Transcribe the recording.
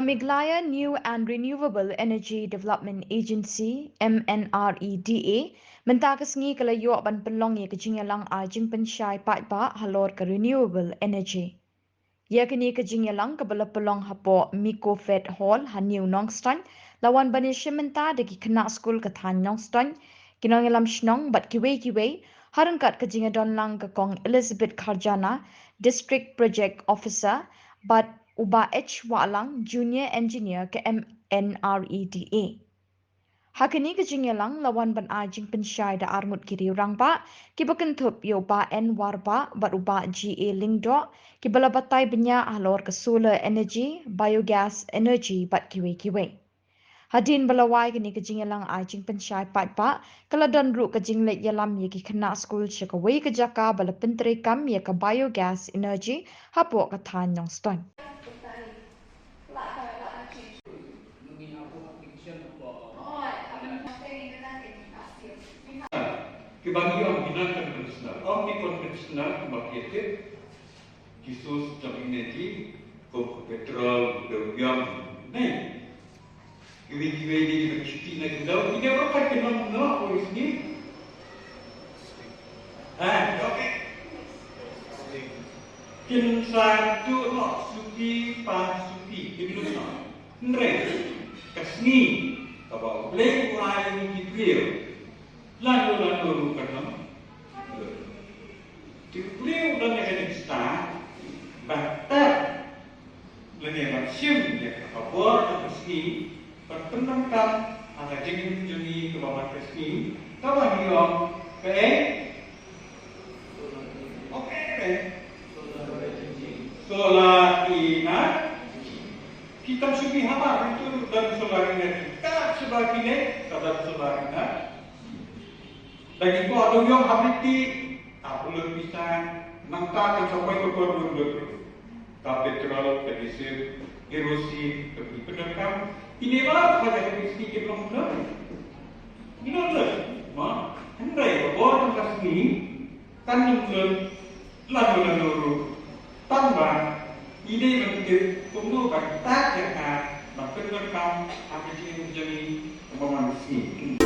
Meghalaya New and Renewable Energy Development Agency (Mnreda) mynta ke sngi kelayo ban pynlong ye ke jingialang jingpynshai paidbah Halor ke Renewable Energy. Ia kini ke jingialang ke bala pelong hapoh Mecofed Hall haniu Nongstoin lawan banisya mynta degi khynnah skul ke thain Nongstoin nongialam shnong bat kiwei ryngkat ke jingiadon lang ke kong Elizabeth Kharjana District Project Officer bat uba Wahlang Junior Engineer ke Mnreda. Hakini ke jingialang lawan ban jingpynshai da armut kiri orang ba ki bekentup yo ba warba bat uba G.A Lyngdoh ki bala batai benya Halor ke solar energy biogas energy bat kiwei. Hadin balawai kini ke jingialang jingpynshai paidbah keladon ru ke jinglet yalam ye ki khynnah skul syakawai ke jaka bala penterikam ye ke biogas energy hapoh ke thain Nongstoin. Kebahagiaan binatang konvensional, konvensional kemakian khusus dalam energi, petrol, minyak, nih. Kiwei ini bercuti lagi dah. Ini apa kena oleh sini? Okey. Kinsai tu nak suki pas suki, jadi tu nak. Mnreda, kasni, kaba boleh mulai ni riew. Lalu kerana riew dan yang start batak lagi iashim ya kabar atau sni pertentangkan ada jingi ke bawah sni kawan dia okey solar energy kita suki apa itu dan solar energy tak sebagainya kadang solar energy lagi ko ada yang habiti boleh bisa nangka sampai ke korban petrol kedisi erosi penerkam ini lah pada kondisi kita belum ini lah hendak orang kasih kan lalu tambah ide menjadi tunggu tak jaga penerkam apa jadi pemahaman sini.